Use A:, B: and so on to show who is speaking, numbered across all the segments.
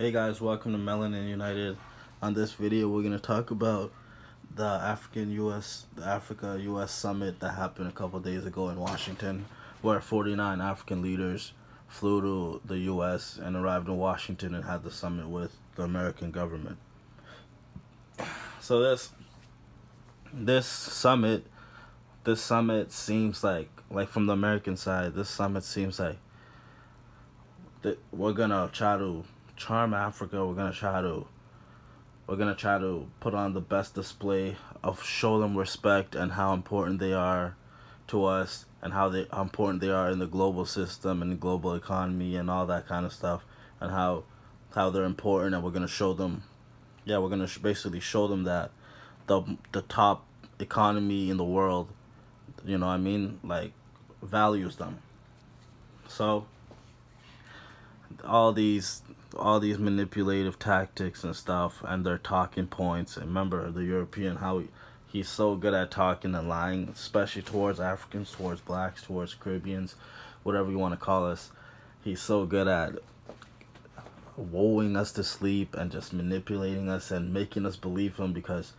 A: Hey guys, welcome to Melanin United. On this video, we're gonna talk about the Africa US summit that happened a couple days ago in Washington, where 49 African leaders flew to the US and arrived in Washington and had the summit with the American government. So this this summit seems like from the American side, this summit seems like that we're gonna try to charm Africa. We're gonna try to put on the best display of show them respect and how important they are to us and how important they are in the global system and the global economy and all that kind of stuff and how they're important, and we're gonna show them. Yeah, we're gonna basically show them that the top economy in the world, what I mean, like, values them. So all these all these manipulative tactics and stuff and their talking points. And remember the European, how he's so good at talking and lying, especially towards Africans, towards blacks, towards Caribbeans, whatever you want to call us. He's so good at wooing us to sleep and just manipulating us and making us believe him because,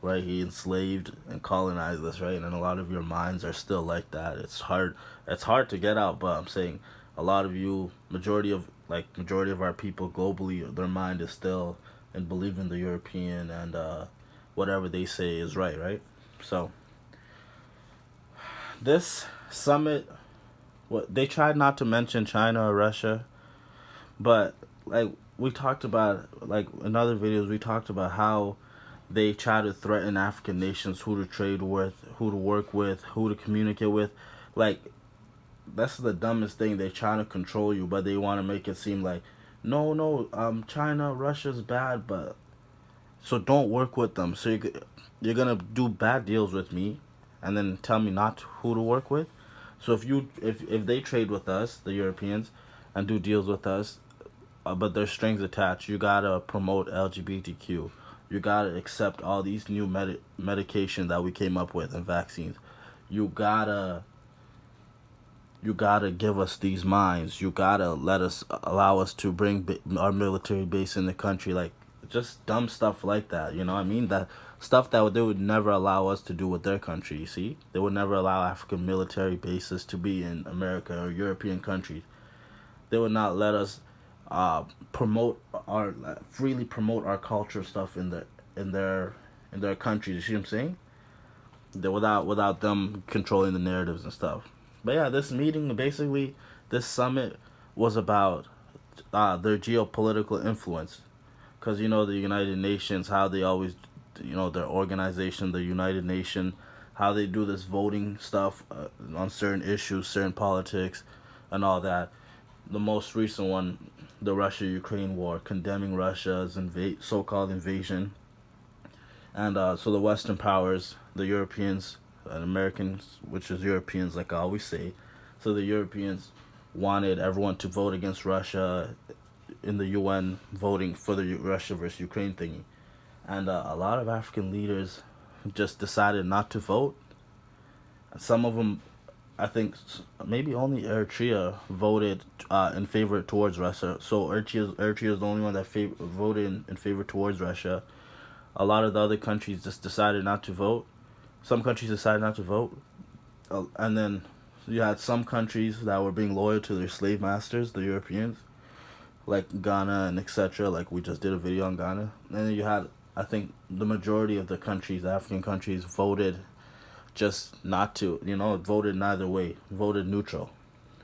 A: right, he enslaved and colonized us, right? And a lot of your minds are still like that. It's hard to get out, but I'm saying a lot of you, majority of our people globally, their mind is still in believing the European and whatever they say is right? So this summit, what they tried not to mention China or Russia, but like we talked about, like in other videos, we talked about how they try to threaten African nations, who to trade with, who to work with, who to communicate with. Like, that's the dumbest thing. They try to control you, but they want to make it seem like, no, China, Russia's bad, but so don't work with them. So you're gonna do bad deals with me, and then tell me not who to work with. So if they trade with us, the Europeans, and do deals with us, but there's strings attached. You gotta promote LGBTQ. You gotta accept all these new medication that we came up with and vaccines. You gotta you gotta give us these mines. You gotta allow us to bring our military base in the country. Like, just dumb stuff like that. You know what I mean? That stuff that they would never allow us to do with their country. You see, they would never allow African military bases to be in America or European countries. They would not let us promote our freely promote our culture stuff in their in their countries. You see what I'm saying? Without them controlling the narratives and stuff. But yeah, this meeting, basically, this summit was about their geopolitical influence, because the United Nations, how they always, their organization, the United Nation, how they do this voting stuff on certain issues, certain politics, and all that. The most recent one, the Russia-Ukraine war, condemning Russia's so-called invasion. And so the Western powers, the Europeans and Americans, which is Europeans, like I always say, so the Europeans wanted everyone to vote against Russia in the UN, voting for the Russia versus Ukraine thingy. And a lot of African leaders just decided not to vote. Some of them, I think, maybe only Eritrea voted in favor towards Russia. So Eritrea is the only one that voted in favor towards Russia. A lot of the other countries just decided not to vote. Some countries decided not to vote, and then you had some countries that were being loyal to their slave masters, the Europeans, like Ghana and etc. Like, we just did a video on Ghana. And then you had, I think, the majority of the countries, the African countries, voted just not to, voted neither way, voted neutral,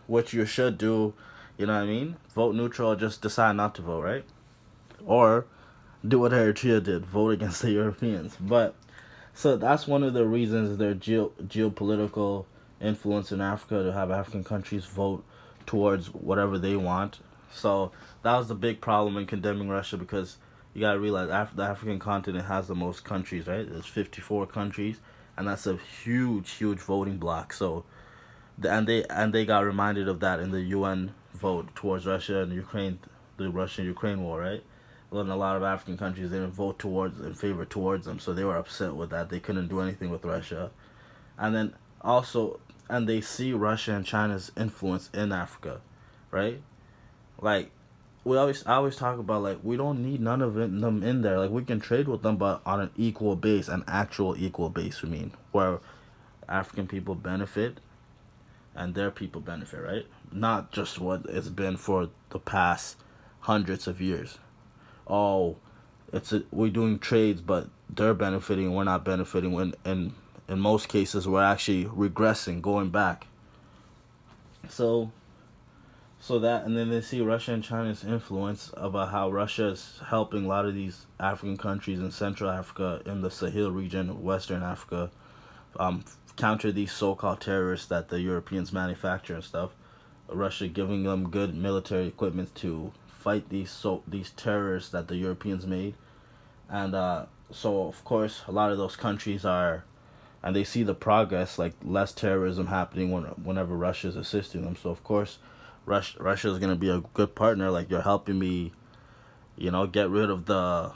A: which you should do. You know what I mean? Vote neutral, or just decide not to vote, right? Or do what Eritrea did, vote against the Europeans. But so that's one of the reasons their geopolitical influence in Africa, to have African countries vote towards whatever they want. So that was the big problem in condemning Russia, because you gotta realize the African continent has the most countries, right? There's 54 countries, and that's a huge voting block. So and they got reminded of that in the UN vote towards Russia and Ukraine, the Russia-Ukraine war, right? And a lot of African countries didn't vote in favor towards them, so they were upset with that. They couldn't do anything with Russia, and then also, they see Russia and China's influence in Africa, right? Like, I always talk about like we don't need none of them in there. Like we can trade with them, but on an equal base, an actual equal base. I mean, where African people benefit and their people benefit, right? Not just what it's been for the past hundreds of years. Oh, we're doing trades, but they're benefiting, we're not benefiting. When in most cases, we're actually regressing, going back. So that, and then they see Russia and China's influence about how Russia is helping a lot of these African countries in Central Africa, in the Sahel region, Western Africa, um, counter these so-called terrorists that the Europeans manufacture and stuff. Russia giving them good military equipment to fight these terrorists that the Europeans made, and so of course a lot of those countries are, and they see the progress, like less terrorism happening whenever Russia is assisting them. So of course, Russia is gonna be a good partner. Like, you're helping me, get rid of the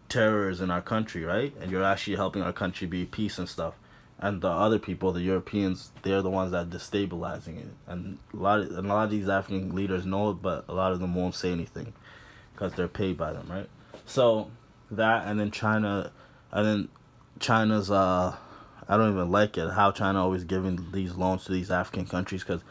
A: terrors in our country, right? And you're actually helping our country be peace and stuff. And the other people, the Europeans, they're the ones that are destabilizing it. And a lot of these African leaders know it, but a lot of them won't say anything because they're paid by them, right? So that, and then China's I don't even like it how China always giving these loans to these African countries, because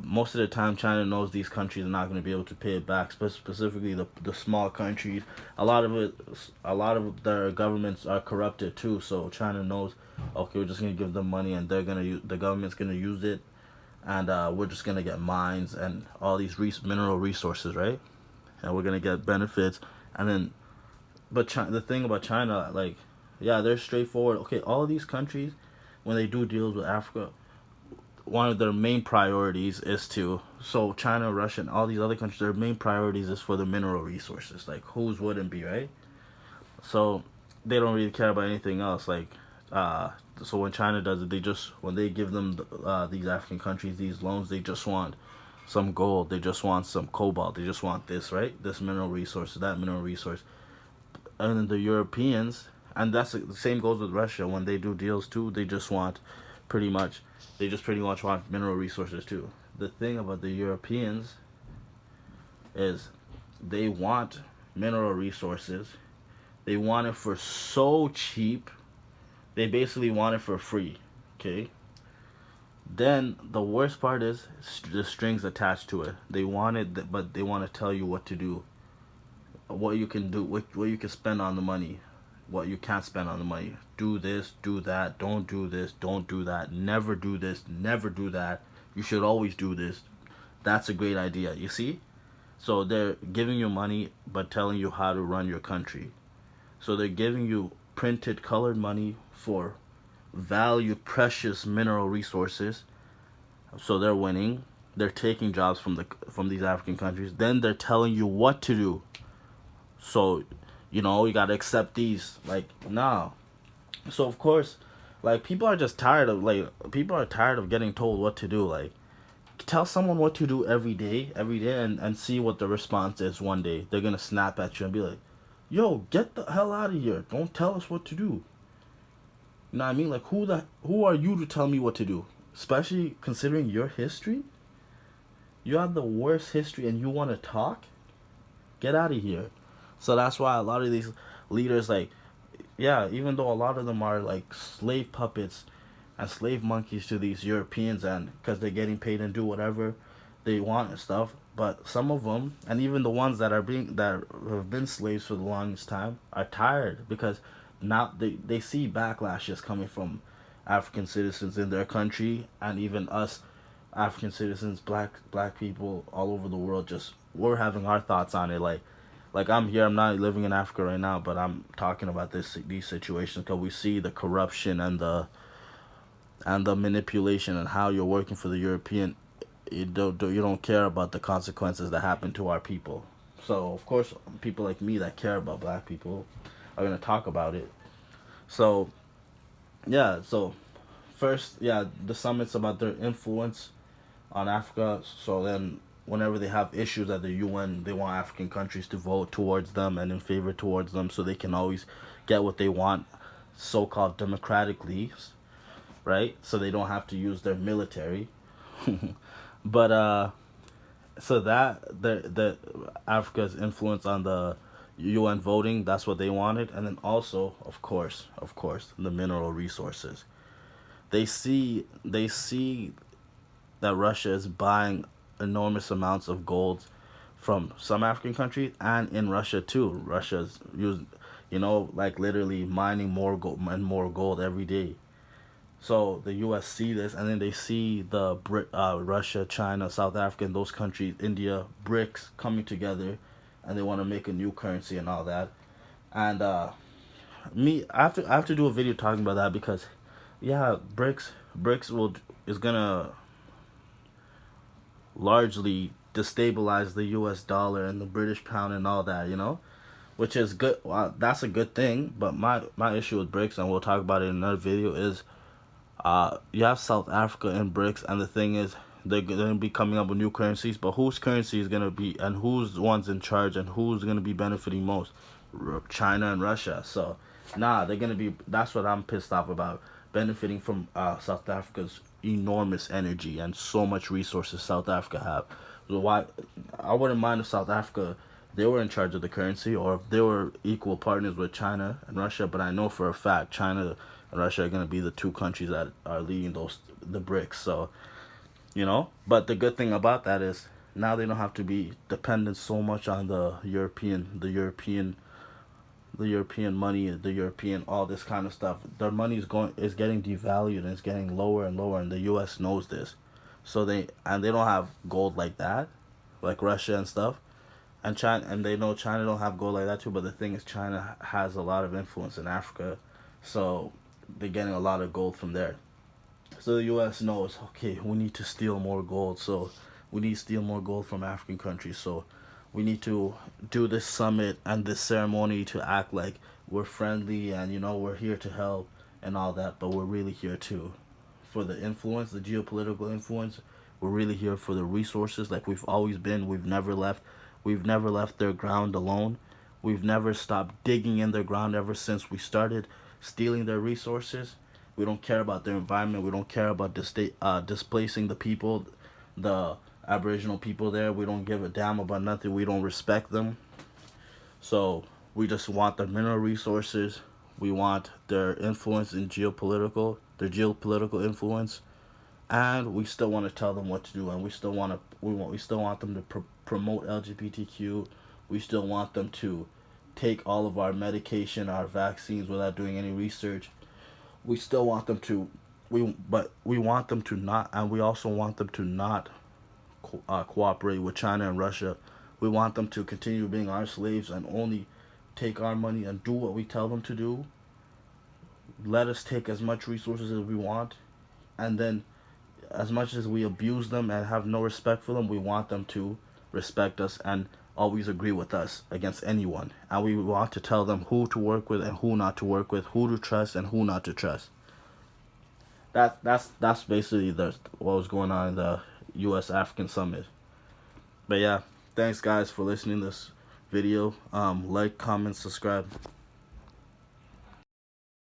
A: most of the time China knows these countries are not going to be able to pay it back. Specifically the small countries. A lot of their governments are corrupted too. So China knows, okay, we're just going to give them money, and the government's going to use it, and we're just going to get mines and all these mineral resources, right? And we're going to get benefits, and then, but the thing about China, like, yeah, they're straightforward. Okay, all of these countries, when they do deals with Africa, one of their main priorities is to, so China, Russia, and all these other countries, their main priorities is for the mineral resources. Like, whose wouldn't be, right? So they don't really care about anything else. Like, so when China does it, when they give them these African countries these loans, they just want some gold, they just want some cobalt, they just want this, right? This mineral resource, that mineral resource. And then the Europeans, and the same goes with Russia. When they do deals too, pretty much they just pretty much want mineral resources too. The thing about the Europeans is they want mineral resources. They want it for so cheap. They basically want it for free. Okay? Then the worst part is the strings attached to it. They want it, but they want to tell you what to do, what you can do, what you can spend on the money, what you can't spend on the money. Do this, do that, don't do this, don't do that, never do this, never do that. You should always do this. That's a great idea, you see? So they're giving you money but telling you how to run your country. So they're giving you printed colored money for valued precious mineral resources. So they're winning. They're taking jobs from these African countries. Then they're telling you what to do. So, you gotta accept these. Like, nah. So of course, like, people are tired of getting told what to do. Like, tell someone what to do every day, and see what the response is. One day they're gonna snap at you and be like, "Yo, get the hell out of here! Don't tell us what to do." You know what I mean? Like, who are you to tell me what to do? Especially considering your history. You have the worst history, and you want to talk? Get out of here. So that's why a lot of these leaders, like, yeah, even though a lot of them are like slave puppets and slave monkeys to these Europeans, and because they're getting paid and do whatever they want and stuff, but some of them, and even the ones that have been slaves for the longest time, are tired, because now they see backlashes coming from African citizens in their country, and even us African citizens, black people all over the world. Just, we're having our thoughts on it. Like, I'm here, I'm not living in Africa right now, but I'm talking about these situations because we see the corruption and the manipulation, and how you're working for the European. You don't care about the consequences that happen to our people. So of course, people like me that care about black people are gonna talk about it. So yeah, so first, yeah, the summit's about their influence on Africa. So then, whenever they have issues at the UN, they want African countries to vote towards them and in favor towards them, so they can always get what they want, so-called democratically, right? So they don't have to use their military. But So that the Africa's influence on the UN voting, that's what they wanted, and then also, of course, the mineral resources. They see that Russia is buying enormous amounts of gold from some African countries and in Russia too. Russia's used, like literally mining more gold and more gold every day. So the U.S. see this, and then they see the Russia, China, South Africa, and those countries, India, BRICS coming together, and they want to make a new currency and all that. And I have to do a video talking about that because, yeah, BRICS is gonna largely destabilize the U.S. dollar and the British pound and all that, which is good. That's a good thing. But my issue with BRICS, and we'll talk about it in another video, is you have South Africa and BRICS, and the thing is, they're going to be coming up with new currencies, but whose currency is going to be, and who's the ones in charge, and who's going to be benefiting most? China and Russia. So, they're going to be, that's what I'm pissed off about, benefiting from South Africa's enormous energy and so much resources South Africa have. So why, I wouldn't mind if South Africa, they were in charge of the currency, or if they were equal partners with China and Russia, but I know for a fact China and Russia are going to be the two countries that are leading the BRICS. So, but the good thing about that is now they don't have to be dependent so much on the European money, the European all this kind of stuff. Their money is getting devalued, and it's getting lower and lower, and the U.S. knows this. So they don't have gold like that, like Russia and stuff, and China, and they know China don't have gold like that too. But the thing is, China has a lot of influence in Africa, so they're getting a lot of gold from there. So the U.S. knows, okay, we need to steal more gold. So we need to steal more gold from African countries. So we need to do this summit and this ceremony to act like we're friendly and we're here to help and all that. But we're really here too for the influence, the geopolitical influence. We're really here for the resources, like we've always been. We've never left. We've never left their ground alone. We've never stopped digging in their ground ever since we started stealing their resources. We don't care about their environment. We don't care about displacing the people, the Aboriginal people there. We don't give a damn about nothing. We don't respect them. So we just want their mineral resources. We want their influence in their geopolitical influence, and we still want to tell them what to do. And we still want them to promote LGBTQ. We still want them to take all of our medication, our vaccines without doing any research. We still want them to, but we want them to not, and we also want them to not cooperate with China and Russia. We want them to continue being our slaves and only take our money and do what we tell them to do. Let us take as much resources as we want, and then as much as we abuse them and have no respect for them, we want them to respect us and always agree with us against anyone. And we want to tell them who to work with and who not to work with, who to trust and who not to trust. That's basically what was going on in the U.S. African Summit. But yeah, thanks guys for listening to this video. Like, comment, subscribe.